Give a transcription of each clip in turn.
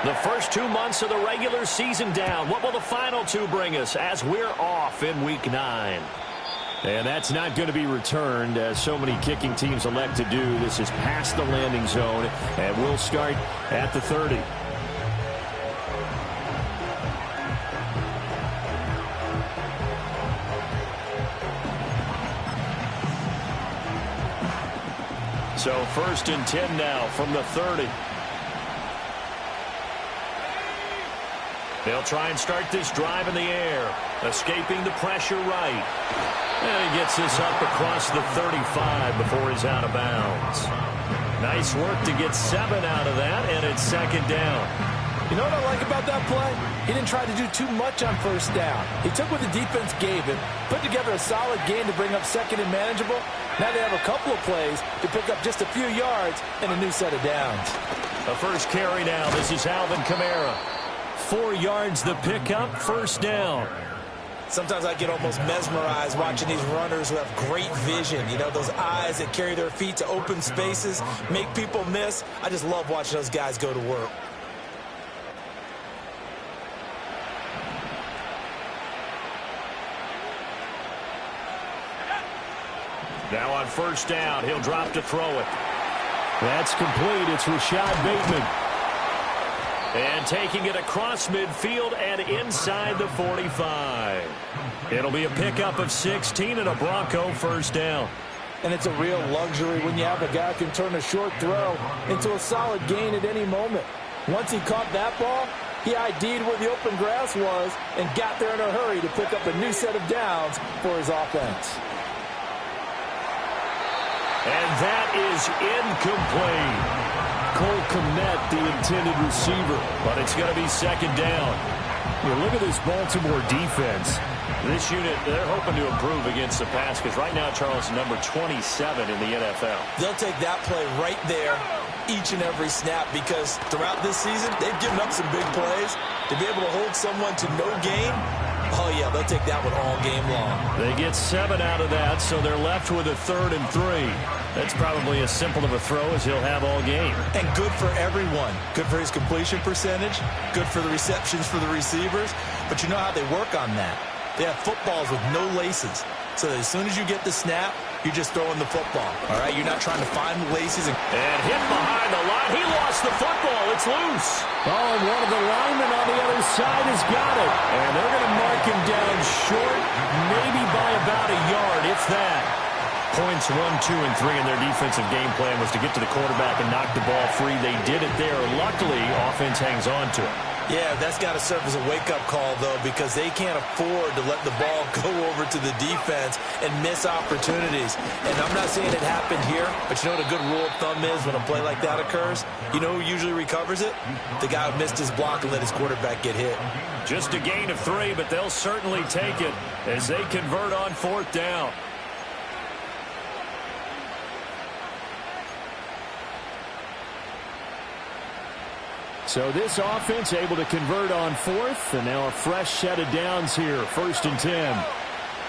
The first 2 months of the regular season down. What will the final 2 bring us as we're off in Week 9? And that's not going to be returned, as so many kicking teams elect to do. This is past the landing zone, and we'll start at the 30. So 1st and 10 now from the 30. They'll try and start this drive in the air, escaping the pressure right. And he gets this up across the 35 before he's out of bounds. Nice work to get 7 out of that, and it's 2nd down. You know what I like about that play? He didn't try to do too much on 1st down. He took what the defense gave him, put together a solid gain to bring up 2nd and manageable. Now they have a couple of plays to pick up just a few yards and a new set of downs. The first carry now. This is Alvin Kamara. 4 yards the pickup, 1st down. Sometimes I get almost mesmerized watching these runners who have great vision. You know, those eyes that carry their feet to open spaces, make people miss. I just love watching those guys go to work. Now on 1st down, he'll drop to throw it. That's complete. It's Rashad Bateman. And taking it across midfield and inside the 45. It'll be a pickup of 16 and a Bronco 1st down. And it's a real luxury when you have a guy who can turn a short throw into a solid gain at any moment. Once he caught that ball, he ID'd where the open grass was and got there in a hurry to pick up a new set of downs for his offense. And that is incomplete. Cole Kmet, the intended receiver. But it's going to be 2nd down. Look at this Baltimore defense. This unit, they're hoping to improve against the pass because right now, Charles, number 27 in the NFL. They'll take that play right there each and every snap because throughout this season, they've given up some big plays. To be able to hold someone to no gain, oh, yeah, they'll take that one all game long. They get 7 out of that, so they're left with a 3rd and 3. That's probably as simple of a throw as he'll have all game. And good for everyone. Good for his completion percentage. Good for the receptions for the receivers. But you know how they work on that. They have footballs with no laces. So as soon as you get the snap, you're just throwing the football. All right, you're not trying to find the laces. And hit behind the line. He lost the football. It's loose. Oh, and one of the linemen on the other side has got it. And they're going to mark him down short, maybe by about a yard, if that. Points 1, 2, and 3 in their defensive game plan was to get to the quarterback and knock the ball free. They did it there. Luckily, offense hangs on to it. Yeah, that's got to serve as a wake-up call, though, because they can't afford to let the ball go over to the defense and miss opportunities. And I'm not saying it happened here, but you know what a good rule of thumb is when a play like that occurs? You know who usually recovers it? The guy who missed his block and let his quarterback get hit. Just a gain of 3, but they'll certainly take it as they convert on 4th down. So this offense able to convert on 4th, and now a fresh set of downs here, 1st and 10.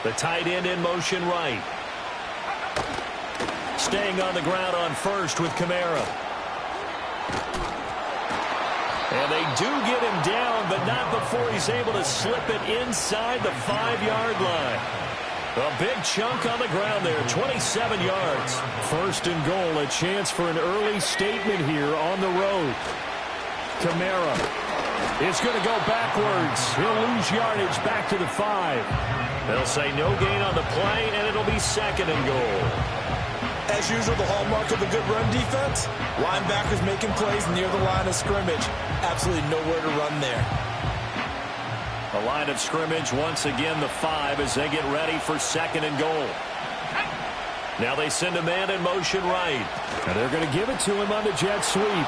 The tight end in motion right. Staying on the ground on 1st with Kamara. And they do get him down, but not before he's able to slip it inside the 5-yard line. A big chunk on the ground there, 27 yards. 1st and goal, a chance for an early statement here on the road. Kamara is going to go backwards. He'll lose yardage back to the 5. They'll say no gain on the play, and it'll be 2nd and goal. As usual, the hallmark of a good run defense, linebackers making plays near the line of scrimmage. Absolutely nowhere to run there. The line of scrimmage, once again, the 5 as they get ready for 2nd and goal. Now they send a man in motion right. And they're going to give it to him on the jet sweep.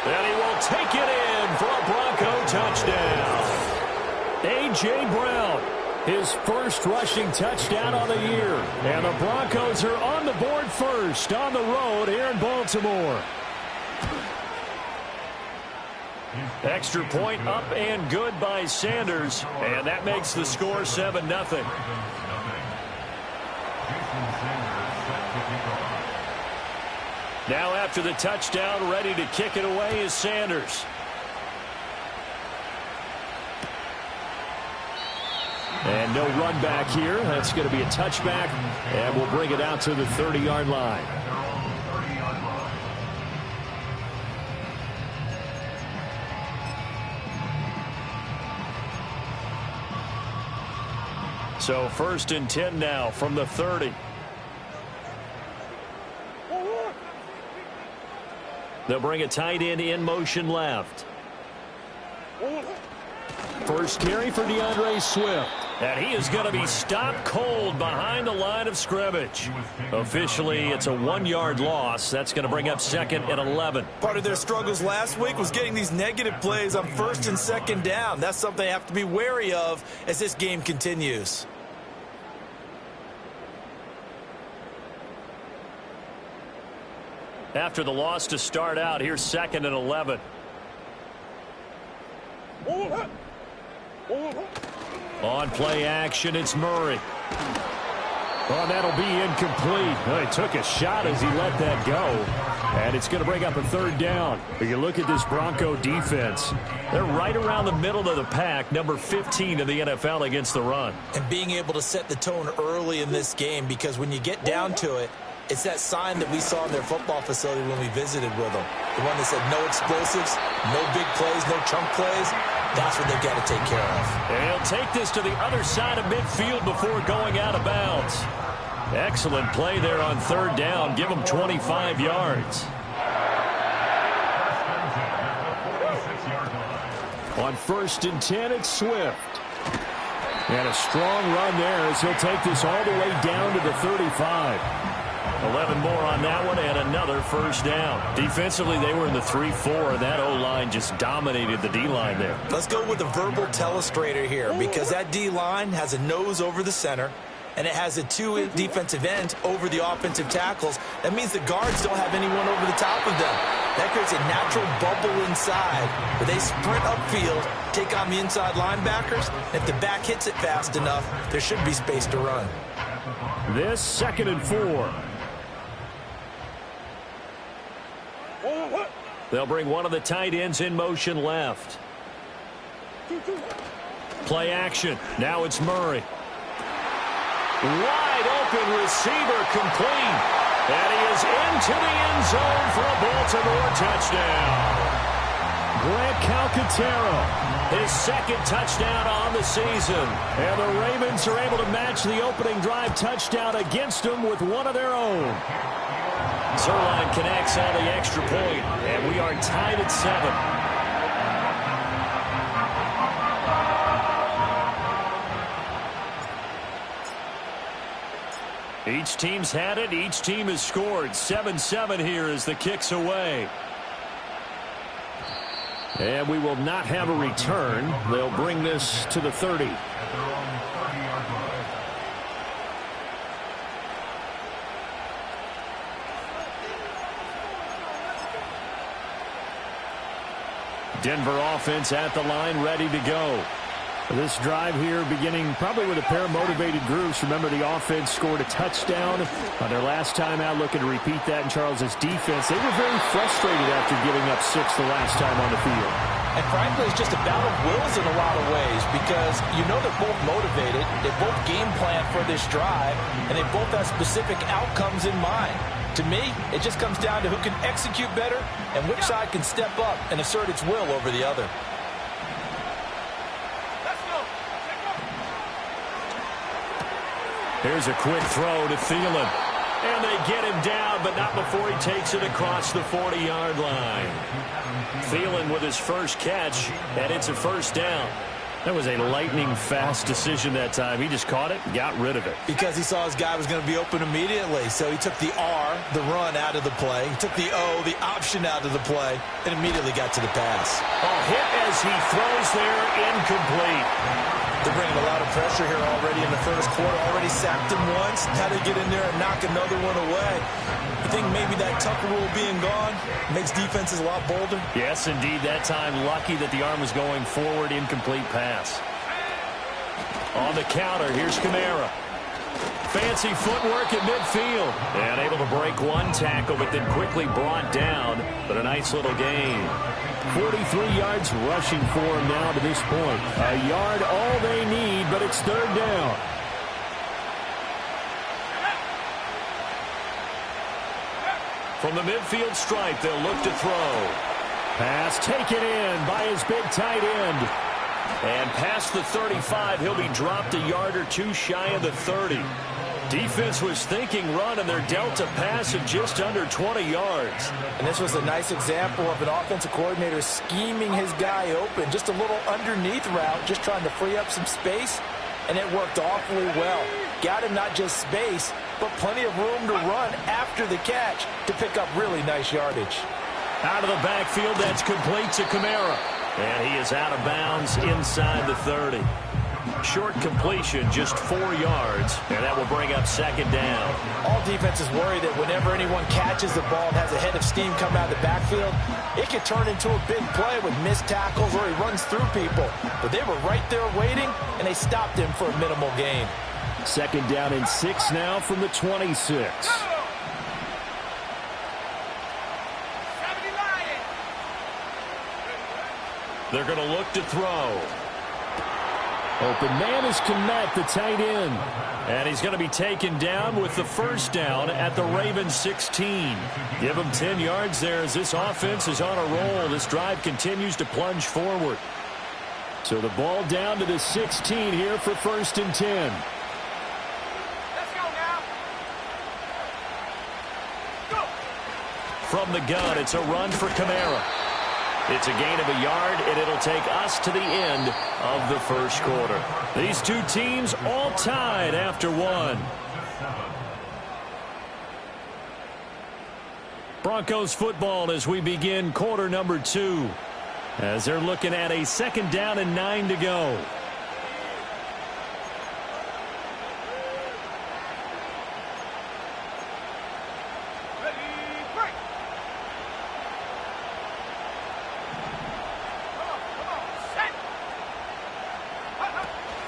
And he will take it in for a Bronco touchdown. A.J. Brown, his first rushing touchdown on the year. And the Broncos are on the board first on the road here in Baltimore. Extra point up and good by Sanders. And that makes the score 7-0. Now after the touchdown, ready to kick it away is Sanders. And no run back here. That's going to be a touchback, and we'll bring it out to the 30-yard line. So 1st and 10 now from the 30. They'll bring a tight end in motion left. First carry for DeAndre Swift. And he is going to be stopped cold behind the line of scrimmage. Officially, it's a 1-yard loss. That's going to bring up 2nd and 11. Part of their struggles last week was getting these negative plays on 1st and 2nd down. That's something they have to be wary of as this game continues. After the loss to start out, here's 2nd and 11. On play action, it's Murray. Oh, that'll be incomplete. Well, he took a shot as he let that go. And it's going to bring up a 3rd down. But you look at this Bronco defense. They're right around the middle of the pack, number 15 in the NFL against the run. And being able to set the tone early in this game, because when you get down to it, it's that sign that we saw in their football facility when we visited with them. The one that said no explosives, no big plays, no chunk plays. That's what they've got to take care of. And he'll take this to the other side of midfield before going out of bounds. Excellent play there on 3rd down. Give him 25 yards. On 1st and 10, it's Swift. And a strong run there as he'll take this all the way down to the 35. 11 more on that one and another 1st down. Defensively, they were in the 3-4, and that O-line just dominated the D-line there. Let's go with a verbal telestrator here, because that D-line has a nose over the center, and it has a 2 defensive ends over the offensive tackles. That means the guards don't have anyone over the top of them. That creates a natural bubble inside where they sprint upfield, take on the inside linebackers. If the back hits it fast enough, there should be space to run. This 2nd and 4. They'll bring one of the tight ends in motion left. Play action. Now it's Murray. Wide open receiver complete. And he is into the end zone for a Baltimore touchdown. Grant Calcaterra, his 2nd touchdown on the season. And the Ravens are able to match the opening drive touchdown against them with one of their own. Zerline connects on the extra point, and we are tied at 7. Each team's had it. Each team has scored. 7-7 here as the kick's away. And we will not have a return. They'll bring this to the 30. Denver offense at the line, ready to go. This drive here beginning probably with a pair of motivated groups. Remember, the offense scored a touchdown on their last time out, looking to repeat that in Charles's defense. They were very frustrated after giving up 6 the last time on the field. And frankly, it's just a battle of wills in a lot of ways, because you know they're both motivated, they both game plan for this drive, and they both have specific outcomes in mind. To me, it just comes down to who can execute better and which side can step up and assert its will over the other. Here's a quick throw to Thielen. And they get him down, but not before he takes it across the 40-yard line. Thielen with his first catch, and it's a 1st down. That was a lightning-fast decision that time. He just caught it and got rid of it. Because he saw his guy was going to be open immediately. So he took the R, the run, out of the play. He took the O, the option, out of the play, and immediately got to the pass. A hit as he throws there, incomplete. They're bringing a lot of pressure here already in the 1st quarter. Already sacked him once. Had to get in there and knock another one away. I think maybe that Tucker rule being gone makes defenses a lot bolder. Yes, indeed. That time, lucky that the arm was going forward. Incomplete pass. On the counter, here's Kamara. Fancy footwork at midfield. And able to break one tackle, but then quickly brought down. But a nice little gain. 43 yards rushing for him now to this point. A yard all they need, but it's third down. From the midfield stripe, they'll look to throw. Pass taken in by his big tight end. And past the 35, he'll be dropped a yard or two shy of the 30. Defense was thinking run, and they're dealt a pass of just under 20 yards. And this was a nice example of an offensive coordinator scheming his guy open. Just a little underneath route, just trying to free up some space, and it worked awfully well. Got him not just space, but plenty of room to run after the catch to pick up really nice yardage. Out of the backfield, that's complete to Kamara. And he is out of bounds inside the 30. Short completion, just 4 yards, and that will bring up second down. All defenses worry that whenever anyone catches the ball and has a head of steam come out of the backfield, it can turn into a big play with missed tackles or he runs through people. But they were right there waiting, and they stopped him for a minimal gain. Second down and 6 now from the 26. They're going to look to throw. Open man is Kmet, the tight end. And he's going to be taken down with the first down at the Ravens 16. Give him 10 yards there as this offense is on a roll. This drive continues to plunge forward. So the ball down to the 16 here for first and 10. Let's go now. Go. From the gun, it's a run for Kamara. It's a gain of a yard, and it'll take us to the end of the first quarter. These two teams all tied after one. Broncos football as we begin quarter number 2. As they're looking at a second down and 9 to go.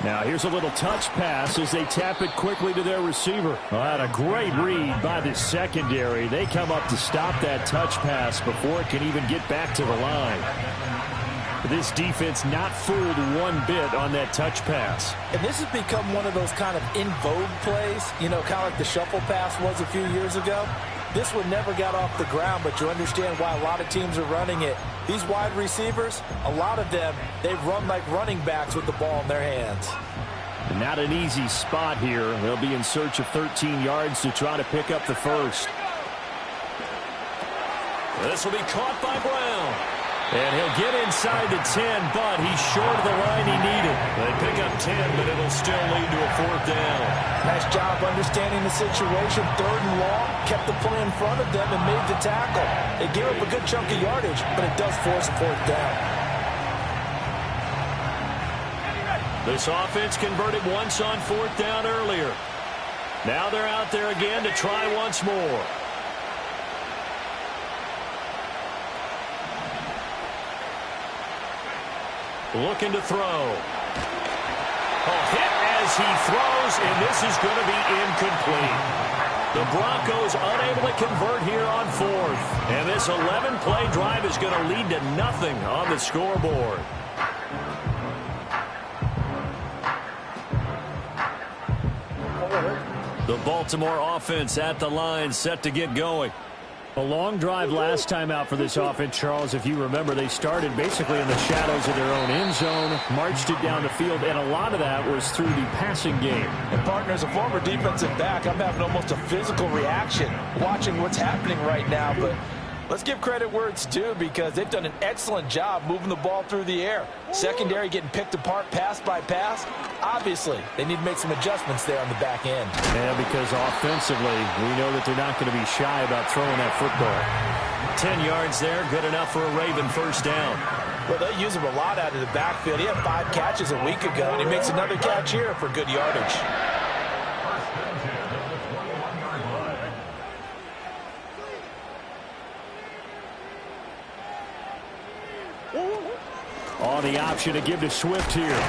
Now here's a little touch pass as they tap it quickly to their receiver. Well, that a great read by the secondary. They come up to stop that touch pass before it can even get back to the line. This defense not fooled one bit on that touch pass. And this has become one of those kind of in vogue plays, you know, kind of like the shuffle pass was a few years ago. This one never got off the ground, but you understand why a lot of teams are running it. These wide receivers, a lot of them, they run like running backs with the ball in their hands. Not an easy spot here. They'll be in search of 13 yards to try to pick up the first. This will be caught by Brown. And he'll get inside the 10, but he's short of the line he needed. They pick up 10, but it'll still lead to a fourth down. Nice job understanding the situation. Third and long, kept the play in front of them and made the tackle. They gave up a good chunk of yardage, but it does force a fourth down. This offense converted once on fourth down earlier. Now they're out there again to try once more. Looking to throw. A hit as he throws, and this is going to be incomplete. The Broncos unable to convert here on fourth. And this 11-play drive is going to lead to nothing on the scoreboard. The Baltimore offense at the line, set to get going. A long drive last time out for this offense, Charles. If you remember, they started basically in the shadows of their own end zone, marched it down the field, and a lot of that was through the passing game. And, partner, as a former defensive back, I'm having almost a physical reaction watching what's happening right now. But let's give credit where it's due because they've done an excellent job moving the ball through the air. Secondary getting picked apart pass by pass. Obviously, they need to make some adjustments there on the back end. Yeah, because offensively, we know that they're not going to be shy about throwing that football. 10 yards there, good enough for a Raven first down. Well, they use him a lot out of the backfield. He had 5 catches a week ago, and he makes another catch here for good yardage. On the option to give to Swift here.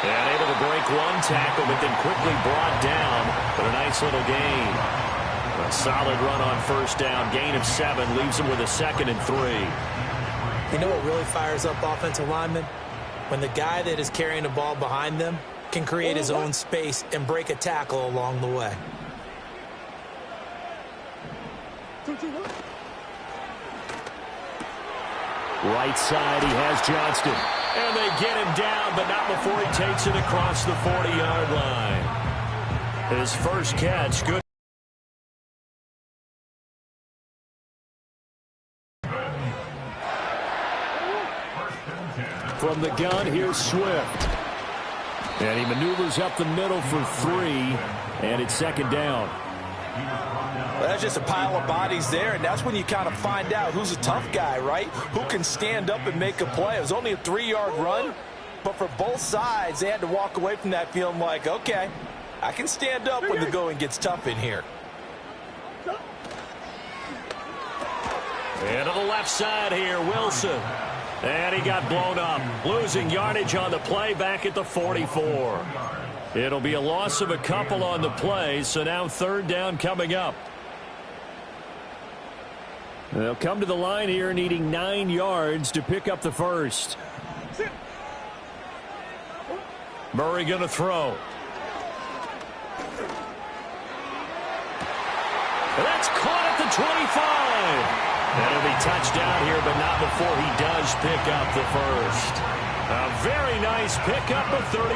And able to break one tackle, but then quickly brought down. But a nice little gain. A solid run on first down. Gain of 7 leaves him with a 2nd and 3. You know what really fires up offensive linemen? When the guy that is carrying the ball behind them can create his own space and break a tackle along the way. Right side, he has Johnston. And they get him down, but not before he takes it across the 40-yard line. His first catch, good. From the gun, here's Swift. And he maneuvers up the middle for 3, and it's 2nd down. Well, that's just a pile of bodies there, and that's when you kind of find out who's a tough guy, right? Who can stand up and make a play. It was only a 3-yard run, but for both sides, they had to walk away from that feeling like, okay, I can stand up when the going gets tough in here. And to the left side here, Wilson. And he got blown up, losing yardage on the play back at the 44. It'll be a loss of a couple on the play, so now 3rd down coming up. They'll come to the line here needing 9 yards to pick up the first. Murray going to throw. That's caught at the 25. That'll be touchdown here, but not before he does pick up the first. A very nice pickup of 33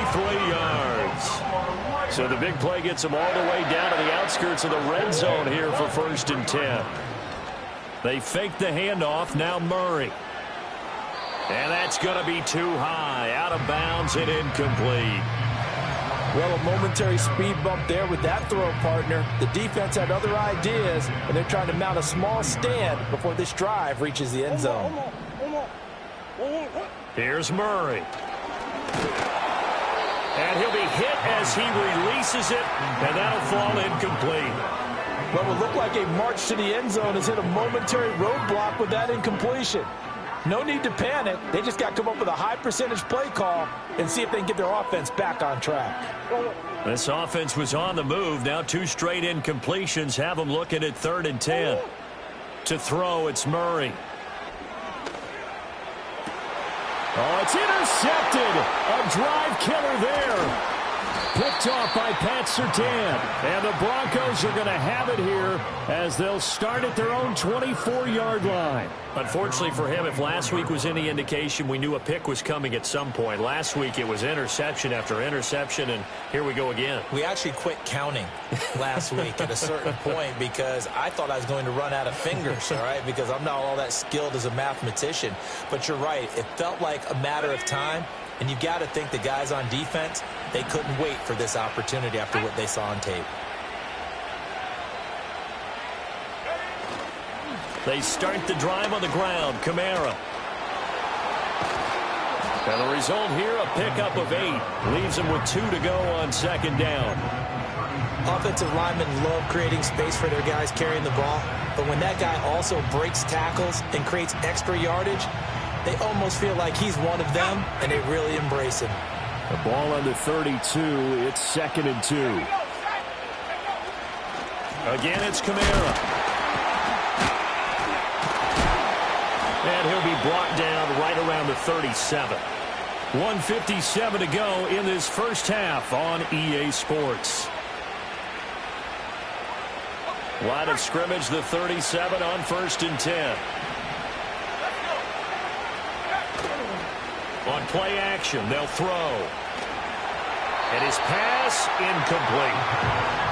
yards. So the big play gets him all the way down to the outskirts of the red zone here for 1st and 10. They fake the handoff, now Murray. And that's going to be too high, out of bounds and incomplete. Well, a momentary speed bump there with that throw, partner. The defense had other ideas, and they're trying to mount a small stand before this drive reaches the end zone. Here's Murray. And he'll be hit as he releases it, and that'll fall incomplete. What would look like a march to the end zone has hit a momentary roadblock with that incompletion. No need to panic. They just got to come up with a high percentage play call and see if they can get their offense back on track. This offense was on the move. Now 2 straight incompletions have them looking at 3rd and 10. To throw, it's Murray. Oh, it's intercepted. A drive killer there. Picked off by Pat Surtain. And the Broncos are going to have it here as they'll start at their own 24-yard line. Unfortunately for him, if last week was any indication, we knew a pick was coming at some point. Last week it was interception after interception, and here we go again. We actually quit counting last week at a certain point because I thought I was going to run out of fingers, all right, because I'm not all that skilled as a mathematician. But you're right. It felt like a matter of time. And you've got to think the guys on defense, they couldn't wait for this opportunity after what they saw on tape. They start the drive on the ground. Kamara. And the result here, a pickup of 8. Leaves them with 2 to go on 2nd down. Offensive linemen love creating space for their guys carrying the ball. But when that guy also breaks tackles and creates extra yardage, they almost feel like he's one of them, and they really embrace him. The ball on the 32. It's 2nd and 2. Again, it's Kamara. And he'll be brought down right around the 37. 1:57 to go in this first half on EA Sports. Line of scrimmage, the 37 on 1st and 10. On play action, they'll throw. And his pass, incomplete.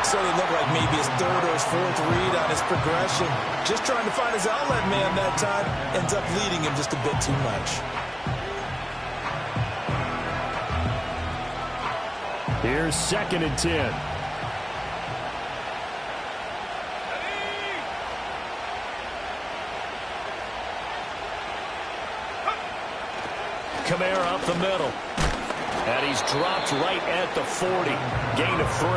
So it looked like maybe his 3rd or his 4th read on his progression. Just trying to find his outlet man that time. Ends up leading him just a bit too much. Here's 2nd and 10. Kamara up the middle. And he's dropped right at the 40. Gain of 3.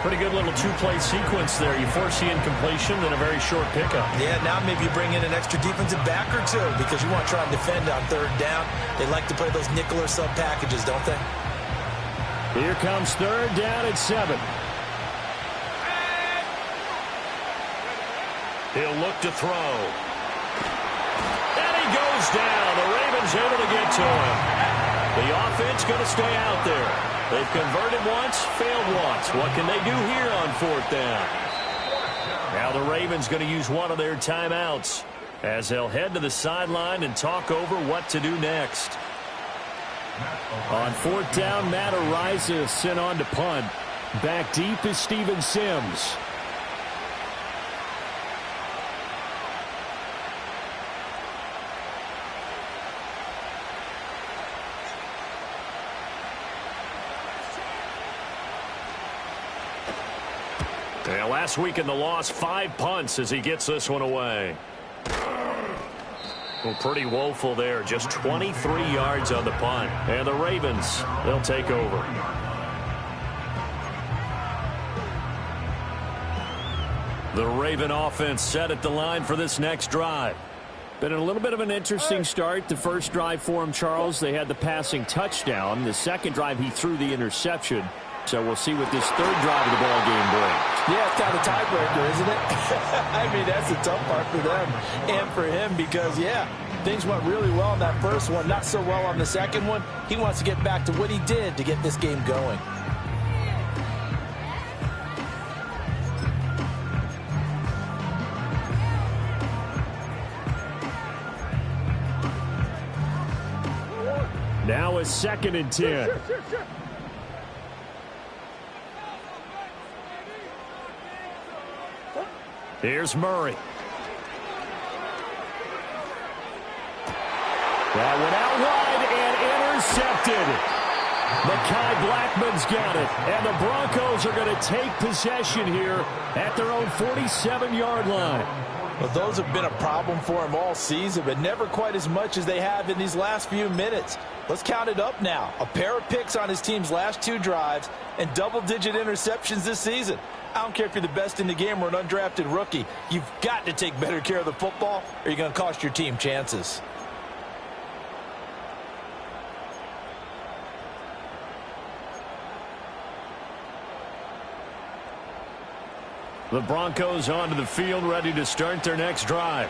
Pretty good little two-play sequence there. You force the incompletion, then a very short pickup. Yeah, now maybe you bring in an extra defensive back or two because you want to try and defend on third down. They like to play those nickel or sub packages, don't they? Here comes third down at 7. He'll look to throw. And he goes down. The Ravens able to get to him. The offense going to stay out there. They've converted once, failed once. What can they do here on fourth down? Now the Ravens going to use one of their timeouts as they'll head to the sideline and talk over what to do next. On fourth down, Matt Ariza sent on to punt. Back deep is Steven Sims. Yeah, last week in the loss, 5 punts as he gets this one away. Well, pretty woeful there. Just 23 yards on the punt. And the Ravens, they'll take over. The Raven offense set at the line for this next drive. Been a little bit of an interesting start. The first drive for him, Charles, they had the passing touchdown. The second drive, he threw the interception. So we'll see what this third drive of the ball game brings. Yeah, it's kind of a tiebreaker, isn't it? I mean, that's the tough part for them and for him because, yeah, things went really well in that first one, not so well on the second one. He wants to get back to what he did to get this game going. Now a 2nd and 10. Here's Murray. That went out wide and intercepted. Mekhi Blackman's got it. And the Broncos are going to take possession here at their own 47-yard line. Well, those have been a problem for him all season, but never quite as much as they have in these last few minutes. Let's count it up now. A pair of picks on his team's last 2 drives and double-digit interceptions this season. I don't care if you're the best in the game or an undrafted rookie. You've got to take better care of the football or you're going to cost your team chances. The Broncos onto the field, ready to start their next drive.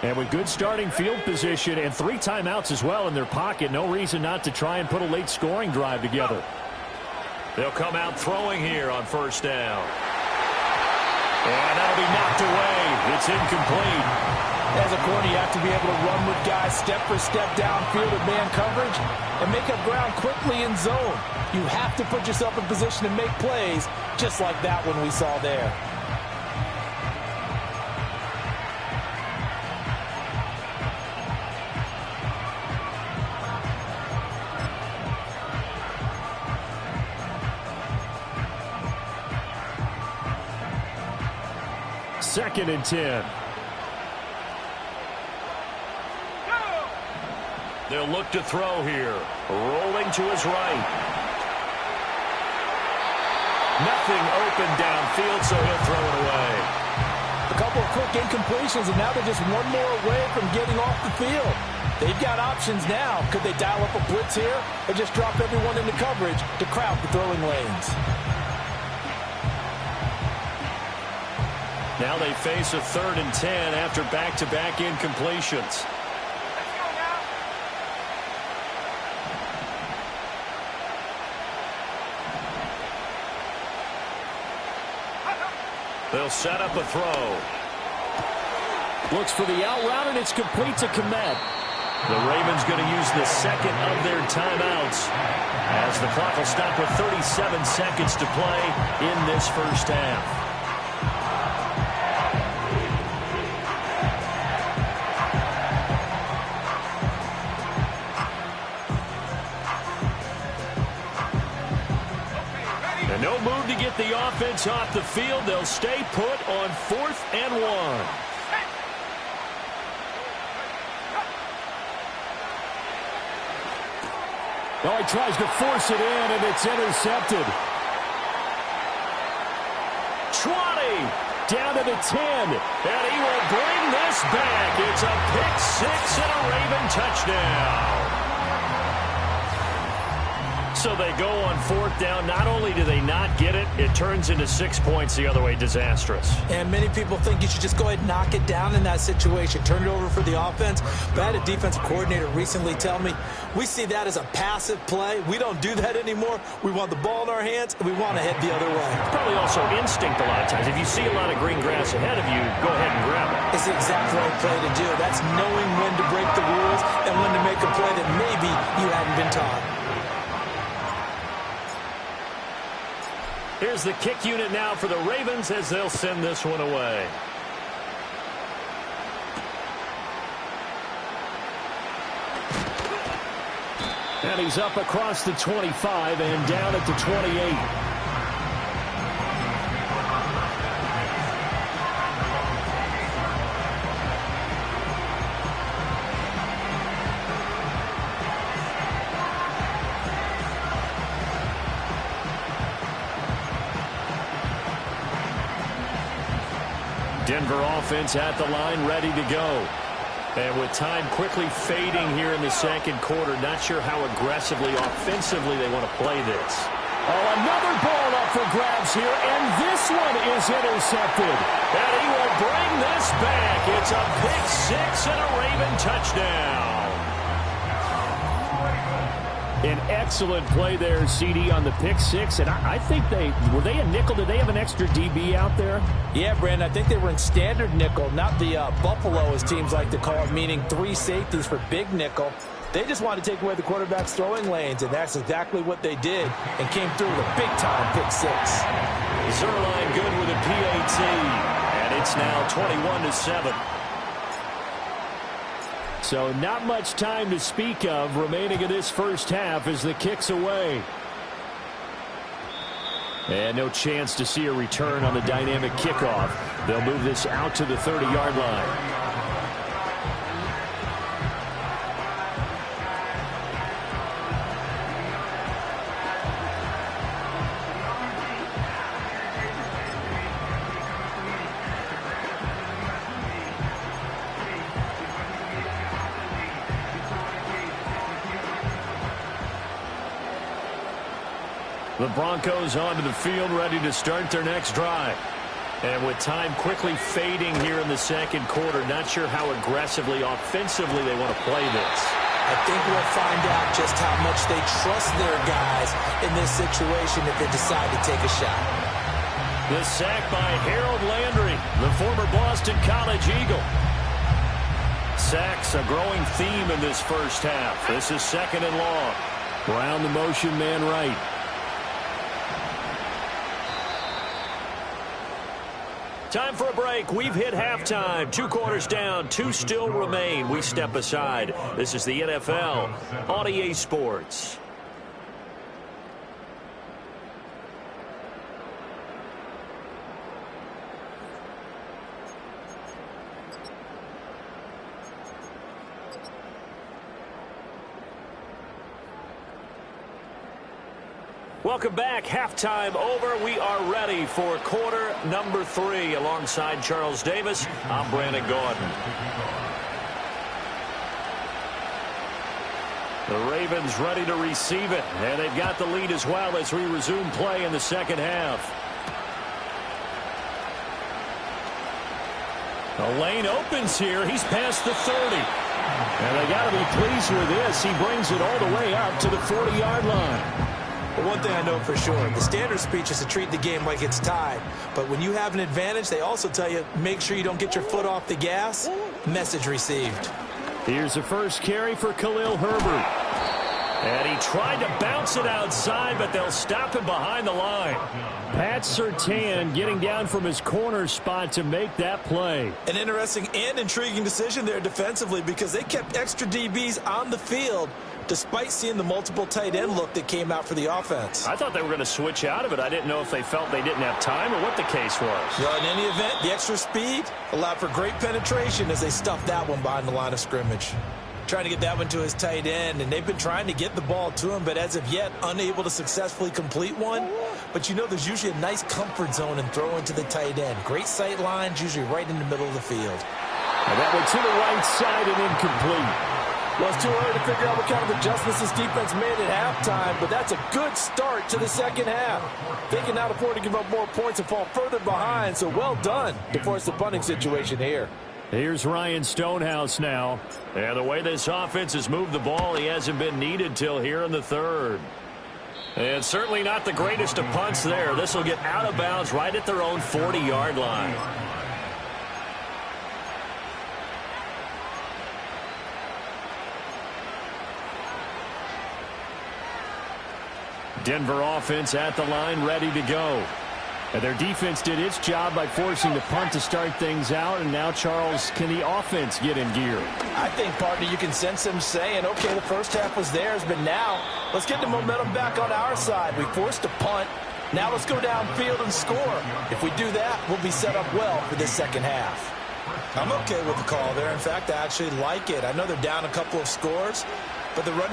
And with good starting field position and 3 timeouts as well in their pocket, no reason not to try and put a late scoring drive together. They'll come out throwing here on first down. And that'll be knocked away. It's incomplete. As a corner, you have to be able to run with guys step for step downfield with man coverage and make up ground quickly in zone. You have to put yourself in position to make plays, just like that one we saw there. Second and 10. They'll look to throw here. Rolling to his right. Nothing open downfield, so he'll throw it away. A couple of quick incompletions, and now they're just one more away from getting off the field. They've got options now. Could they dial up a blitz here or just drop everyone into coverage to crowd the throwing lanes? Now they face a 3rd and 10 after back-to-back incompletions. They'll set up a throw. Looks for the out route, and it's complete to Kmet. The Ravens going to use the second of their timeouts as the clock will stop with 37 seconds to play in this first half. No move to get the offense off the field. They'll stay put on 4th and 1. Oh, he tries to force it in, and it's intercepted. 20, down to the 10, and he will bring this back. It's a pick six and a Raven touchdown. So they go on fourth down. Not only do they not get it, it turns into 6 points the other way. Disastrous. And many people think you should just go ahead and knock it down in that situation. Turn it over for the offense. But I had a defensive coordinator recently tell me, we see that as a passive play. We don't do that anymore. We want the ball in our hands, and we want to head the other way. It's probably also instinct a lot of times. If you see a lot of green grass ahead of you, go ahead and grab it. It's the exact right play to do. That's knowing when to break the rules and when to make a play that maybe you hadn't been taught. Here's the kick unit now for the Ravens as they'll send this one away. And he's up across the 25 and down at the 28. Denver offense at the line, ready to go. And with time quickly fading here in the second quarter, not sure how aggressively, offensively they want to play this. Oh, another ball up for grabs here, and this one is intercepted. And he will bring this back. It's a pick six and a Raven touchdown. An excellent play there, CD, on the pick six. And I think were they a nickel? Did they have an extra DB out there? Yeah, Brandon, I think they were in standard nickel, not the Buffalo, as teams like to call it, meaning 3 safeties for big nickel. They just wanted to take away the quarterback's throwing lanes, and that's exactly what they did and came through with a big-time pick six. Zerline good with a PAT, and it's now 21-7. So not much time to speak of remaining in this first half as the kick's away. And no chance to see a return on the dynamic kickoff. They'll move this out to the 30-yard line. The Broncos onto the field, ready to start their next drive. And with time quickly fading here in the second quarter, not sure how aggressively, offensively they want to play this. I think we'll find out just how much they trust their guys in this situation if they decide to take a shot. The sack by Harold Landry, the former Boston College Eagle. Sacks a growing theme in this first half. This is second and long. Brown the motion man right. Time for a break. We've hit halftime. 2 quarters down. 2 still remain. We step aside. This is the NFL on EA Sports. Welcome back. Halftime over. We are ready for quarter number 3. Alongside Charles Davis, I'm Brandon Gordon. The Ravens ready to receive it, and they've got the lead as well as we resume play in the second half. The lane opens here. He's past the 30. And they got to be pleased with this. He brings it all the way up to the 40-yard line. But one thing I know for sure, the standard speech is to treat the game like it's tied. But when you have an advantage, they also tell you, make sure you don't get your foot off the gas. Message received. Here's the first carry for Khalil Herbert. And he tried to bounce it outside, but they'll stop him behind the line. Pat Surtain getting down from his corner spot to make that play. An interesting and intriguing decision there defensively because they kept extra DBs on the field despite seeing the multiple tight end look that came out for the offense. I thought they were going to switch out of it. I didn't know if they felt they didn't have time or what the case was. Well, in any event, the extra speed allowed for great penetration as they stuffed that one behind the line of scrimmage. trying to get that one to his tight end, and they've been trying to get the ball to him, but as of yet, unable to successfully complete one. But you know there's usually a nice comfort zone in throwing to the tight end. Great sight lines, usually right in the middle of the field. And that one to the right side and incomplete. Well, it's too early to figure out what kind of adjustments this defense made at halftime, but that's a good start to the second half. They can now afford to give up more points and fall further behind, so well done to force the punting situation here. Here's Ryan Stonehouse now. And the way this offense has moved the ball, he hasn't been needed till here in the third. And certainly not the greatest of punts there. This will get out of bounds right at their own 40-yard line. Denver offense at the line, ready to go. And their defense did its job by forcing the punt to start things out. And now, Charles, can the offense get in gear? I think, partner, you can sense them saying, okay, the first half was theirs, but now let's get the momentum back on our side. We forced a punt. Now let's go downfield and score. If we do that, we'll be set up well for this second half. I'm okay with the call there. In fact, I actually like it. I know they're down a couple of scores, but the running